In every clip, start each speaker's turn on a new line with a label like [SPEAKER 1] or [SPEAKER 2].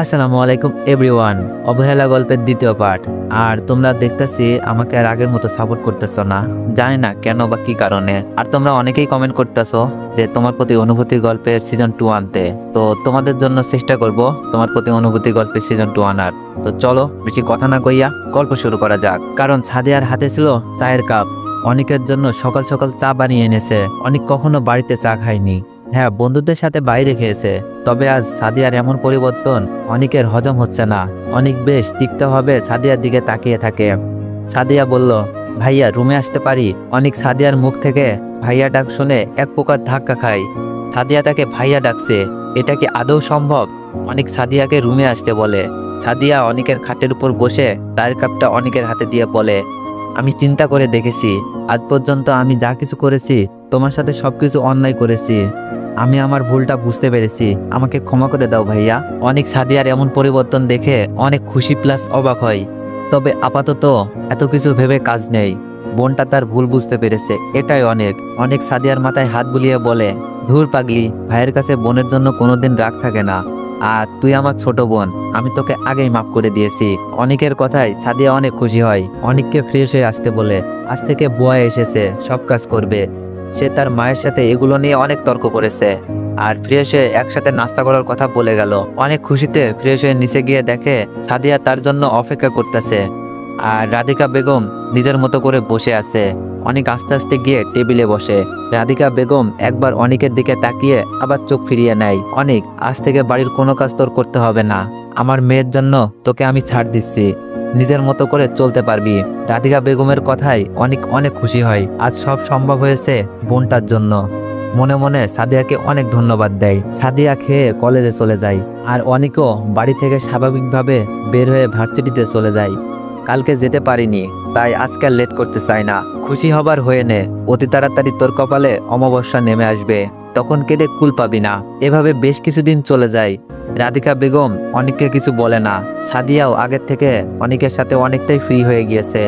[SPEAKER 1] আসসালামু আলাইকুম এভরিওয়ান। অবহেলা গল্পের দ্বিতীয় পার্ট। আর তোমরা দেখতেছি আমাকে আর আগের মতো সাপোর্ট করতেছো না, জানি না কেন বা কি কারণে। আর তোমরা অনেকেই কমেন্ট করতেছো যে তোমার প্রতি অনুভূতি গল্পের সিজন 2 আনতে। তো তোমাদের জন্য চেষ্টা করব তোমার প্রতি অনুভূতি গল্পের সিজন 2 আনার। তো চলো বেশি কথা না কইয়া গল্প শুরু করা যাক। কারণ সাদিয়ার হাতে ছিল চায়ের কাপ। অনেকের জন্য সকাল সকাল চা বানিয়ে এনেছে। অনেক কখনো বাড়িতে চা খায়নি। হ্যাঁ, বন্ধুদের সাথে বাইরে খেয়েছে। তবে আজ সাদিয়ার এমন পরিবর্তন অনেকের হজম হচ্ছে না। অনেক বেশ তিক্তভাবে সাদিয়ার দিকে তাকিয়ে থাকে। সাদিয়া বলল, ভাইয়া রুমে আসতে পারি? অনেক সাদিয়ার মুখ থেকে ভাইয়া ডাক শুনে এক প্রকার ধাক্কা খায়। সাদিয়া তাকে ভাইয়া ডাকছে, এটা কি আদৌ সম্ভব? অনেক সাদিয়াকে রুমে আসতে বলে। সাদিয়া অনেকের খাটের উপর বসে চায়ের কাপটা অনেকের হাতে দিয়ে বলে, আমি চিন্তা করে দেখেছি, আজ পর্যন্ত আমি যা কিছু করেছি তোমার সাথে সবকিছু অন্যায় করেছি। আমি আমার ভুলটা বুঝতে পেরেছি, আমাকে ক্ষমা করে দাও ভাইয়া। অনেক সাদিয়ার এমন পরিবর্তন দেখে অনেক খুশি প্লাস অবাক হয়। তবে আপাতত এত কিছু ভেবে কাজ নেই। বোনটা তার ভুল বুঝতে পেরেছে, এটাই অনেক। অনেক সাদিয়ার মাথায় হাত বুলিয়ে বলে, ধুর পাগলি, ভাইয়ের কাছে বোনের জন্য কোনোদিন রাগ থাকে না। আর তুই আমার ছোট বোন, আমি তোকে আগেই মাফ করে দিয়েছি। অনেকের কথায় সাদিয়া অনেক খুশি হয়। অনেককে ফ্রেশ হয়ে আসতে বলে। আজ থেকে বুয়া এসেছে, সব কাজ করবে। সে তার মায়ের সাথে এগুলো নিয়ে অনেক তর্ক করেছে। আর ফ্রেশ হয়ে একসাথে নাস্তা করার কথা বলে গেল। অনেক খুশিতে ফ্রেশ হয়ে নিচে গিয়ে দেখে সাদিয়া তার জন্য অপেক্ষা করতেছে। আর রাধিকা বেগম নিজের মতো করে বসে আছে। অনেক আস্তে আস্তে গিয়ে টেবিলে বসে। রাধিকা বেগম একবার অনেকের দিকে তাকিয়ে আবার চোখ ফিরিয়ে নেয়। অনেক, আজ থেকে বাড়ির কোনো কাজ তোর করতে হবে না। আমার মেয়ের জন্য তোকে আমি ছাড় দিচ্ছি, নিজের মতো করে চলতে পারবি। রাধিকা বেগমের কথায় অনেক অনেক খুশি হয়। আজ সব সম্ভব হয়েছে বোনটার জন্য। মনে মনে সাদিয়াকে অনেক ধন্যবাদ দেয়। সাদিয়া খেয়ে কলেজে চলে যায়। আর অনেকও বাড়ি থেকে স্বাভাবিকভাবে বের হয়ে ভার্সিটিতে চলে যায়। কালকে যেতে পারিনি, তাই আজকে লেট করতে চাই না। খুশি হবার হয়ে নে, অতি তাড়াতাড়ি তোর কপালে অমাবস্যা নেমে আসবে, তখন কেঁদে কুল পাবি না। এভাবে বেশ কিছুদিন চলে যায়। রাধিকা বেগম অনেককে কিছু বলে না। সাদিয়াও আগের থেকে অনেকের সাথে অনেকটাই ফ্রি হয়ে গিয়েছে।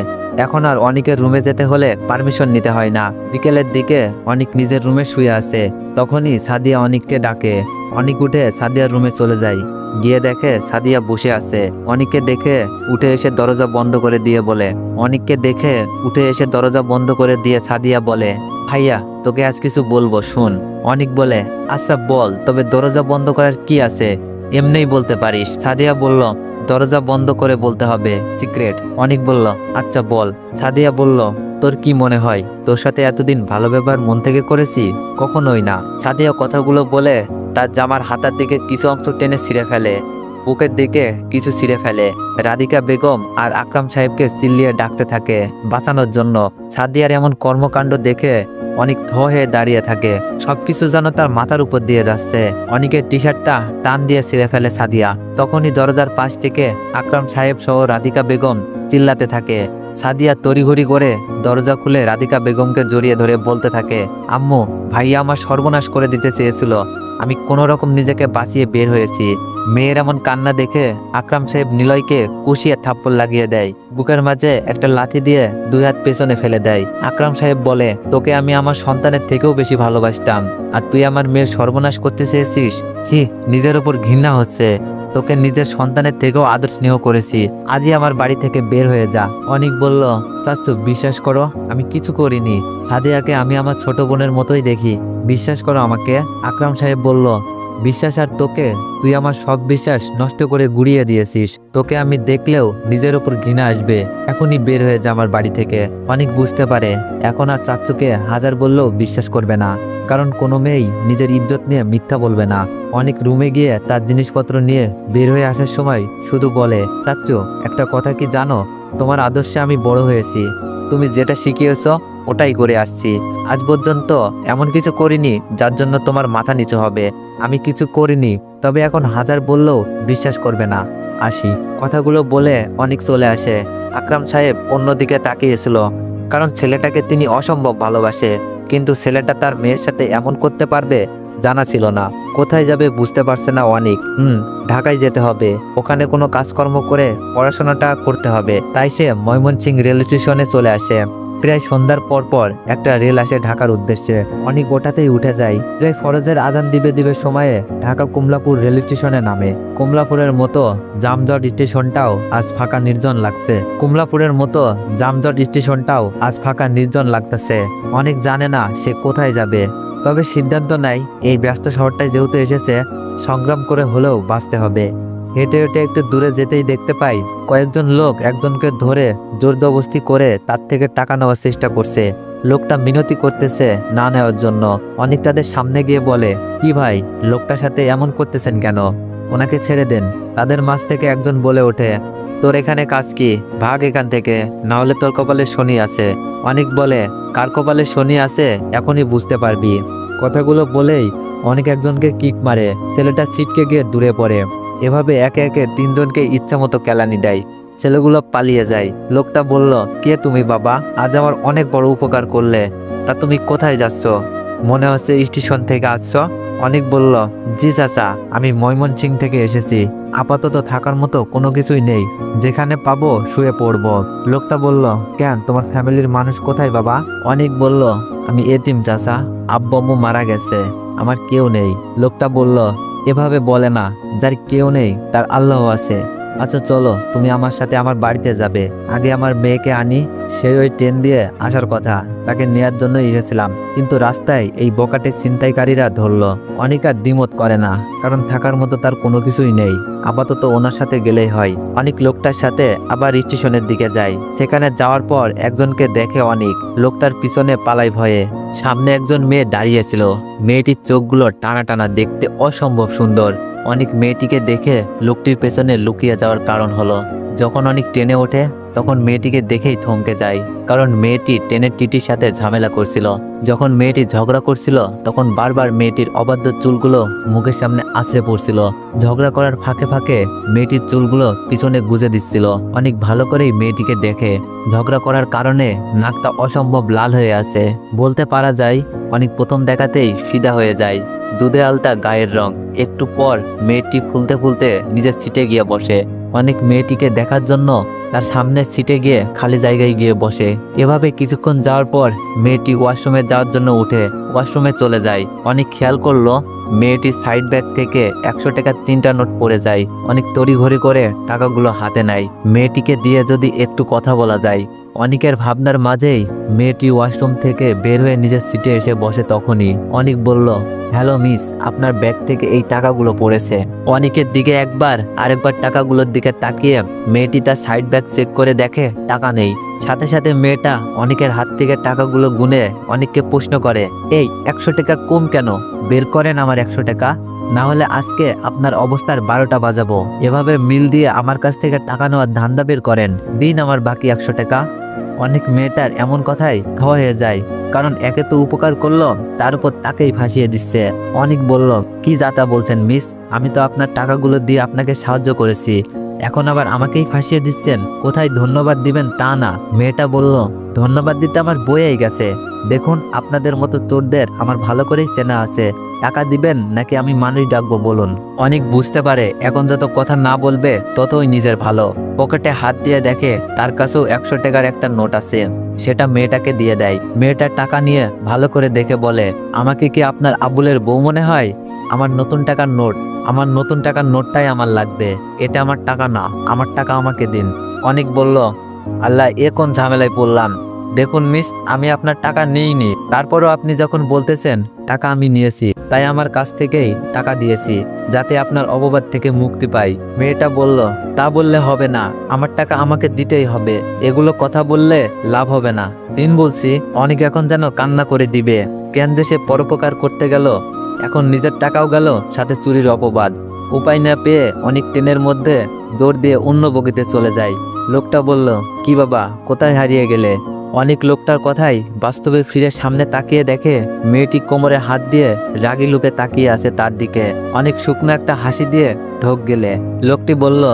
[SPEAKER 1] এখন আর অনেকের রুমে যেতে হলে পারমিশন নিতে হয় না। বিকেলের দিকে অনেক নিজের রুমে শুয়ে আছে। তখনই সাদিয়া অনেককে ডাকে। অনেক উঠে সাদিয়ার রুমে চলে যায়। গিয়ে দেখে সাদিয়া বসে আছে। অনেককে দেখে উঠে এসে দরজা বন্ধ করে দিয়ে বলে, অনেককে দেখে উঠে এসে দরজা বন্ধ করে দিয়ে সাদিয়া বলে, ভাইয়া তোকে আজ কিছু বলবো, শুন। অনেক বলে, আচ্ছা বল, তবে দরজা বন্ধ করার কি আছে, এমনিই বলতে পারিস। সাদিয়া বলল, দরজা বন্ধ করে বলতে হবে, সিক্রেট। অনেক বলল, আচ্ছা বল। সাদিয়া বলল, তোর কি মনে হয় তোর সাথে এতদিন ভালো ব্যবহার মন থেকে করেছি? কখনোই না। সাদিয়া কথাগুলো বলে তার জামার হাতার দিকে কিছু অংশ টেনে ছিঁড়ে ফেলে, বুকের দিকে কিছু ছিঁড়ে ফেলে। রাধিকা বেগম আর আকরাম সাহেবকে চিল্লিয়ে ডাকতে থাকে বাঁচানোর জন্য। সাদিয়ার এমন কর্মকাণ্ড দেখে অনেক থ হয়ে দাঁড়িয়ে থাকে। সবকিছু যেন তার মাথার উপর দিয়ে যাচ্ছে। অনেকের টি শার্টটা টান দিয়ে ছিঁড়ে ফেলে সাদিয়া। তখনই দরজার পাশ থেকে আকরাম সাহেব সহ রাধিকা বেগম চিল্লাতে থাকে। সাদিয়া তড়িঘড়ি করে দরজা খুলে রাধিকা বেগমকে জড়িয়ে ধরে বলতে থাকে, আম্মু, ভাইয়া আমার সর্বনাশ করে দিতে চেয়েছিল, আমি কোনো রকম নিজেকে বাঁচিয়ে বের হয়েছি। মেয়ের এমন কান্না দেখে আকরাম সাহেব নিলয়কে কুশিয়ে থাপ্পড় লাগিয়ে দেয়। বুকের মাঝে একটা লাথি দিয়ে দুই হাত পেছনে ফেলে দেয়। আকরাম সাহেব বলে, তোকে আমি আমার সন্তানের থেকেও বেশি ভালোবাসতাম, আর তুই আমার মেয়ের সর্বনাশ করতে চেয়েছিস? ছি, নিজের ওপর ঘৃণা হচ্ছে। তোকে নিজের সন্তানের থেকেও আদর স্নেহ করেছি। আজই আমার বাড়ি থেকে বের হয়ে যা। অনেক বলল, চাচ্চু বিশ্বাস করো, আমি কিছু করিনি। সাদিয়াকে আমি আমার ছোট বোনের মতোই দেখি, বিশ্বাস করো আমাকে। আকরাম সাহেব বলল, বিশ্বাস আর তোকে? তুই আমার সব বিশ্বাস নষ্ট করে গুড়িয়ে দিয়েছিস। তোকে আমি দেখলেও নিজের ওপর ঘৃণা আসবে। এখনই বের হয়ে যা আমার বাড়ি থেকে। অনেক বুঝতে পারে এখন আর চাচ্চুকে হাজার বললেও বিশ্বাস করবে না, কারণ কোনো মেয়েই নিজের ইজ্জত নিয়ে মিথ্যা বলবে না। অনেক রুমে গিয়ে তার জিনিসপত্র নিয়ে বের হয়ে আসার সময় শুধু বলে, চাচ্চু একটা কথা কি জানো, তোমার আদর্শে আমি বড় হয়েছি। তুমি যেটা শিখিয়েছ ওটাই করে আসছি। আজ পর্যন্ত এমন কিছু করিনি যার জন্য তোমার মাথা নিচু হবে। আমি কিছু করিনি, তবে এখন হাজার বললেও বিশ্বাস করবে না। আসি। কথাগুলো বলে অনেক চলে আসে। আকরাম সাহেব অন্যদিকে তাকিয়েছিল, কারণ ছেলেটাকে তিনি অসম্ভব ভালোবাসে। কিন্তু ছেলেটা তার মেয়ের সাথে এমন করতে পারবে জানা ছিল না। কোথায় যাবে বুঝতে পারছে না অনেক। ঢাকায় যেতে হবে, ওখানে কোনো কাজকর্ম করে পড়াশোনাটা করতে হবে। তাই সে ময়মনসিংহ রেল স্টেশনে চলে আসে। প্রায় সন্ধ্যার পর একটা রেল আসে ঢাকার উদ্দেশ্যে। অনেক ওটাতেই উঠে যায়। প্রায় ফরজের আজান দিবে সময়ে ঢাকা কমলাপুর রেল স্টেশনে নামে। কমলাপুরের মতো জামজট স্টেশনটাও আজ ফাঁকা নির্জন লাগছে। অনেক জানে না সে কোথায় যাবে, তবে সিদ্ধান্ত নাই এই ব্যস্ত শহরটায় যেহেতু এসেছে সংগ্রাম করে হলেও বাঁচতে হবে। হেঁটে হেঁটে একটু দূরে যেতেই দেখতে পাই কয়েকজন লোক একজনকে ধরে জোরজবস্তি করে তার থেকে টাকা নেওয়ার চেষ্টা করছে। লোকটা মিনতি করতেছে না নেওয়ার জন্য। অনেক তাদের সামনে গিয়ে বলে, কি ভাই, লোকটার সাথে এমন করতেছেন কেন, ওনাকে ছেড়ে দেন। তাদের মাঝ থেকে একজন বলে ওঠে, তোর এখানে কাজ কি, ভাগ এখান থেকে, না হলে তোর কপালে শনি আছে। অনেক বলে, কার কপালে শনি আছে এখনই বুঝতে পারবি। কথাগুলো বলেই অনেক একজনকে কিক মারে, ছেলেটা ছিটকে গিয়ে দূরে পড়ে। এভাবে একে একে তিনজনকে ইচ্ছা মতো কেলানি দেয়। ছেলেগুলো পালিয়ে যায়। লোকটা বলল, কে তুমি বাবা, আজ আমার অনেক বড় উপকার করলে। তা তুমি কোথায় যাচ্ছ? মনে হচ্ছে স্টেশন থেকে আসছো। অনেক বলল, জি চাচা, আমি ময়মনসিং থেকে এসেছি। আপাতত থাকার মতো কোনো কিছুই নেই, যেখানে পাবো শুয়ে পড়বো। লোকটা বলল, কেন, তোমার ফ্যামিলির মানুষ কোথায় বাবা? অনেক বলল, আমি এতিম চাচা, আব্বু আম্মু মারা গেছে, আমার কেউ নেই। লোকটা বলল, এভাবে বলে না, যার কেউ নেই তার আল্লাহ আছে। আচ্ছা চলো, তুমি আমার সাথে আমার বাড়িতে যাবে। আগে আমার মেয়েকে আনি, সেই ওই ট্রেন দিয়ে আসার কথা, তাকে নেয়ার জন্য এসেছিলাম, কিন্তু রাস্তায় এই বকাটে ছিনতাইকারীরা ধরলো। অনেক আর দ্বিমত করে না, কারণ থাকার মতো তার কোনো কিছুই নেই। আপাতত ওনার সাথে গেলেই হয়। অনেক লোকটার সাথে আবার স্টেশনের দিকে যায়। সেখানে যাওয়ার পর একজনকে দেখে অনেক, লোকটার পিছনে পালাই ভয়ে। সামনে একজন মেয়ে দাঁড়িয়েছিল। মেয়েটির চোখগুলো টানা টানা, দেখতে অসম্ভব সুন্দর। অনেক মেয়েটিকে দেখে লোকটির পেছনে লুকিয়ে যাওয়ার কারণ হলো, যখন অনেক ট্রেনে ওঠে তখন মেয়েটিকে দেখেই থমকে যায়, কারণ মেয়েটি ট্রেনের টিটির সাথে ঝামেলা করছিল। যখন মেয়েটি ঝগড়া করছিল তখন বারবার মেয়েটির অবাধ্য চুলগুলো মুখের সামনে আছড়ে পড়ছিল। ঝগড়া করার ফাঁকে ফাঁকে মেয়েটির চুলগুলো পিছনে গুজে দিচ্ছিল। অনেক ভালো করেই মেয়েটিকে দেখে। ঝগড়া করার কারণে নাকটা অসম্ভব লাল হয়ে আছে। বলতে পারা যায় অনেক প্রথম দেখাতেই ফিদা হয়ে যায়। দুধে আলতা গায়ের রং। একটু পর মেয়েটি ফুলতে ফুলতে নিজের সিটে গিয়ে বসে। অনেক মেয়েটিকে দেখার জন্য তার সামনের সিটে গিয়ে খালি জায়গায় গিয়ে বসে। এভাবে কিছুক্ষণ যাওয়ার পর মেয়েটি ওয়াশরুমে যাওয়ার জন্য উঠে ওয়াশরুমে চলে যায়। অনেক খেয়াল করলো মেয়েটির সাইড ব্যাগ থেকে 100 টাকার 3টা নোট পড়ে যায়। অনেক তড়িঘড়ি করে টাকাগুলো হাতে নেয়। মেয়েটিকে দিয়ে যদি একটু কথা বলা যায়। অনেকের ভাবনার মাঝেই মেয়েটি ওয়াশরুম থেকে বের হয়ে নিজের সিটে এসে বসে। তখনই অনেক বলল, হ্যালো মিস, আপনার ব্যাগ থেকে এই টাকাগুলো পড়েছে। অনেকের দিকে আরেকবার টাকাগুলোর দিকে তাকিয়ে মেয়েটি তার সাইড ব্যাগ চেক করে দেখে টাকা নেই। সাথে সাথে মেয়েটা অনেকের হাত থেকে টাকাগুলো গুনে অনেককে প্রশ্ন করে, এই 100 টাকা কম কেন? বের করেন আমার 100 টাকা, না হলে আজকে আপনার অবস্থার 12টা বাজাবো। এভাবে মিল দিয়ে আমার কাছ থেকে টাকা নেওয়ার ধান্দা বের করেন, দিন আমার বাকি 100 টাকা। অনেক মেয়েটার এমন কথাই খাওয়া হয়ে যায়, কারণ একে তো উপকার করলো, তার উপর তাকেই ফাঁসিয়ে দিচ্ছে। অনেক বলল, কি যাতা বলছেন মিস, আমি তো আপনার টাকাগুলো দিয়ে আপনাকে সাহায্য করেছি, এখন আবার আমাকেই ফাঁসিয়ে দিচ্ছেন। কোথায় ধন্যবাদ দিবেন তা না। মেয়েটা বলল, ধন্যবাদ দিতে আমার বইয়েই গেছে, দেখুন আপনাদের মতো চোরদের আমার ভালো করেই চেনা আছে, টাকা দিবেন নাকি আমি মানুষ ডাকবো বলুন। অনেক বুঝতে পারে এখন যত কথা না বলবে ততই নিজের ভালো। পকেটে হাত দিয়ে দেখে তার কাছেও 100 টাকার একটা নোট আছে, সেটা মেয়েটাকে দিয়ে দেয়। মেয়েটা টাকা নিয়ে ভালো করে দেখে বলে, আমাকে কি আপনার আবুলের বউ মনে হয়? আমার নতুন টাকার নোট, আমার নতুন টাকার নোটটাই আমার লাগবে, এটা আমার টাকা না, আমার টাকা আমাকে দিন। অনেক বলল, আল্লাহ, এ কোন ঝামেলায় পড়লাম। দেখুন মিস, আমি আপনার টাকা নিইনি, তারপরও আপনি যখন বলতেছেন টাকা আমি নিয়েছি, তাই আমার কাছ থেকেই টাকা দিয়েছি, যাতে আপনার অপবাদ থেকে মুক্তি পাই। মেয়েটা বলল, তা বললে হবে না, আমার টাকা আমাকে দিতেই হবে, এগুলো কথা বললে লাভ হবে না, দিন বলছি। অনেক এখন যেন কান্না করে দিবে। কেন যে সে পরোপকার করতে গেল, এখন নিজের টাকাও গেল, সাথে চুরির অপবাদ। উপায় না পেয়ে অনেক ট্রেনের মধ্যে দৌড় দিয়ে অন্য বগিতে চলে যায়। লোকটা বলল, কি বাবা, কোথায় হারিয়ে গেলে? অনেক লোকটার কথাই বাস্তবে ফিরে সামনে তাকিয়ে দেখে মেয়েটি কোমরে হাত দিয়ে রাগী লোকে তাকিয়ে আছে তার দিকে। অনেক শুকনো একটা হাসি দিয়ে ঢোক গেলে লোকটি বলল,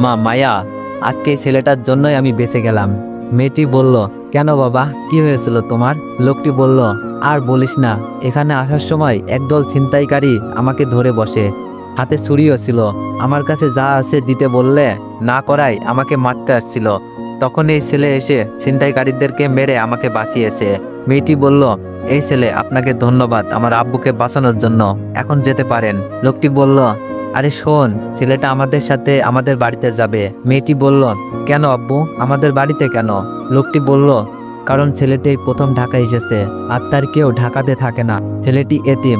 [SPEAKER 1] মা মায়া, আজকে এই ছেলেটার জন্যই আমি বেঁচে গেলাম। মেয়েটি বলল, কেন বাবা, কি হয়েছিল তোমার? লোকটি বলল, আর বলিস না, এখানে আসার সময় একদল ছিনতাইকারী আমাকে ধরে বসে, হাতে ছুরিও ছিল, আমার কাছে যা আছে দিতে বললে না করায় আমাকে মারতে আসছিল, তখন এই ছেলে এসে ছিনতাইকারীদেরকে মেরে আমাকে বাঁচিয়েছে। মেয়েটি বলল, এই ছেলে আপনাকে ধন্যবাদ আমার আব্বুকে বাঁচানোর জন্য, এখন যেতে পারেন। লোকটি বলল, আরে শোন, ছেলেটা আমাদের সাথে আমাদের বাড়িতে যাবে। মেয়েটি বলল, কেন আব্বু, আমাদের বাড়িতে কেন? লোকটি বলল, কারণ ছেলেটি প্রথম ঢাকা এসেছে আর তার কেউ ঢাকাতে থাকে না। ছেলেটি এতিম,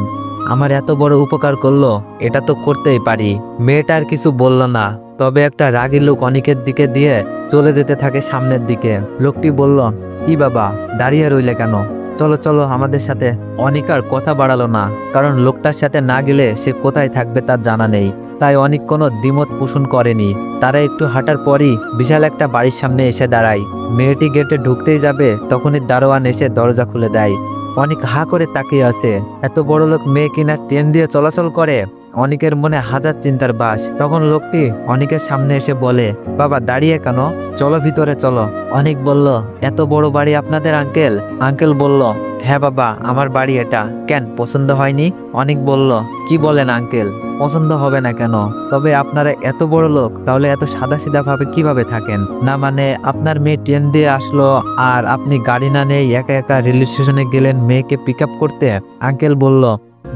[SPEAKER 1] আমার এত বড় উপকার করলো, এটা তো করতেই পারি। মেয়েটা আর কিছু বলল না, তবে একটা রাগী লোক অনিকের দিকে দিয়ে চলে যেতে থাকে সামনের দিকে। লোকটি বলল, কি বাবা, দাঁড়িয়ে রইলে কেন? চলো চলো আমাদের সাথে। অনিক আর কথা বাড়ালো না, কারণ লোকটার সাথে না গেলে সে কোথায় থাকবে তার জানা নেই। তাই অনিক কোনো দ্বিমত পোষণ করেনি। তারা একটু হাঁটার পরই বিশাল একটা বাড়ির সামনে এসে দাঁড়ায়। মেয়েটি গেটে ঢুকতেই যাবে, তখনই দারোয়ান এসে দরজা খুলে দেয়। অনেক হা করে তাকিয়ে আছে। এত বড় লোক মেয়ে কিনা ট্রেন দিয়ে চলাচল করে? অনিকের মনে হাজার চিন্তার বাস। তখন লোকটি অনিকের সামনে এসে বলে, বাবা দাঁড়িয়ে কেন, চলো ভিতরে চলো। অনিক বলল, এত বড় বাড়ি আপনাদের আঙ্কেল? আঙ্কেল বলল, হ্যাঁ বাবা, আমার বাড়ি এটা। কেন, পছন্দ হয়নি? অনিক বলল, কি বলেন আঙ্কেল, পছন্দ হবে না কেন? তবে আপনারা এত বড় লোক, তাহলে এত সাদাসিধা ভাবে কিভাবে থাকেন? না মানে আপনার মেয়ে ট্রেন দিয়ে আসলো আর আপনি গাড়ি না নিয়ে একা একা রেল স্টেশনে গেলেন মেয়েকে পিক আপ করতে? আঙ্কেল বলল,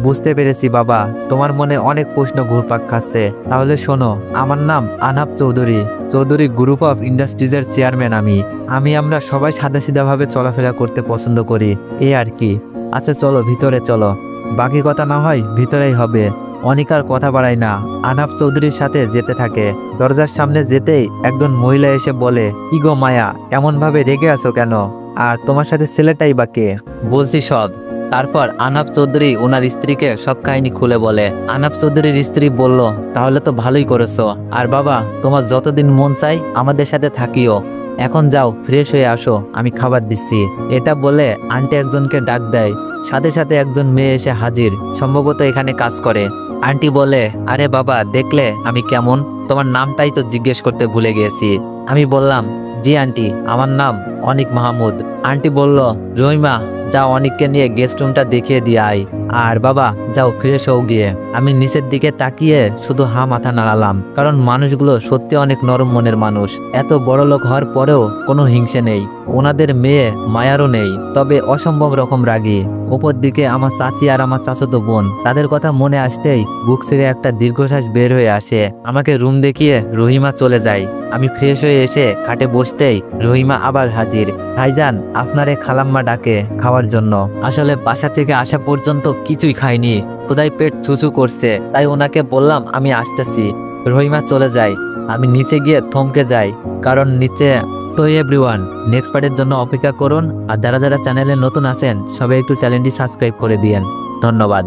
[SPEAKER 1] বুঝতে পেরেছি বাবা, তোমার মনে অনেক প্রশ্ন ঘুরপাক খাচ্ছে। তাহলে শোনো, আমার নাম আনাব চৌধুরী। চৌধুরী গ্রুপ অফ ইন্ডাস্ট্রিজের চেয়ারম্যান আমরা সবাই সাদাসিধাভাবে চলাফেরা করতে পছন্দ করি, এই আর কি। আচ্ছা চলো ভিতরে চলো, বাকি কথা না হয় ভিতরেই হবে। অনিক আর কথা বাড়ায় না, আনাব চৌধুরীর সাথে যেতে থাকে। দরজার সামনে যেতেই একজন মহিলা এসে বলে, কি গো মায়া, এমন ভাবে রেগে আছো কেন? আর তোমার সাথে ছেলেটাই বা কে? বলছি সব। তারপর আনাব চৌধুরী ওনার স্ত্রীকে সব কাহিনী খুলে বলে। আনাব চৌধুরীর স্ত্রী বলল, তাহলে তো ভালোই করেছো। আর বাবা, তোমার যতদিন মন চাই আমাদের সাথে থাকিও। এখন যাও, ফ্রেশ হয়ে আসো, আমি খাবার দিচ্ছি। এটা বলে আন্টি একজনকে ডাক দেয়। সাথে সাথে একজন মেয়ে এসে হাজির, সম্ভবত এখানে কাজ করে। আন্টি বলে, আরে বাবা, দেখলে আমি কেমন? তোমার নামটাই তো জিজ্ঞেস করতে ভুলে গিয়েছি। আমি বললাম, জি আন্টি, আমার নাম অনিক মাহমুদ। আন্টি বলল, রহিমা, যাও অনিককে নিয়ে গেস্ট রুমটা দেখিয়ে দিয়ে আয়। আর বাবা, যাও ফ্রেশ হও গিয়ে। আমি নিচের দিকে তাকিয়ে শুধু হা মাথা নাড়ালাম, কারণ মানুষগুলো সত্যি অনেক নরম মনের মানুষ। এত বড় লোক হওয়ার পরেও কোনো হিংসে নেই, ওনাদের মেয়ে মায়ারও নেই, তবে অসম্ভব রকম রাগী। উপর দিকে আমার চাচি আর আমার চাচাতো বোন, তাদের কথা মনে আসতেই বুক ছেড়ে একটা দীর্ঘশ্বাস বের হয়ে আসে। আমাকে রুম দেখিয়ে রহিমা চলে যায়। আমি ফ্রেশ হয়ে এসে খাটে বসতেই রহিমা আবার হাজির। ভাইজান, আপনারে খালাম্মা ডাকে খাওয়ার জন্য। আসলে বাসা থেকে আসা পর্যন্ত কিছুই খাইনি, খোদাই পেট চুচু করছে, তাই ওনাকে বললাম আমি আসতেছি। রহিমা চলে যায়। আমি নিচে গিয়ে থমকে যাই, কারণ নিচে। তো এভরিওয়ান, নেক্সট পার্টের জন্য অপেক্ষা করুন। আর যারা যারা চ্যানেলে নতুন আছেন সবাই একটু চ্যানেলটি সাবস্ক্রাইব করে দিয়েন। ধন্যবাদ।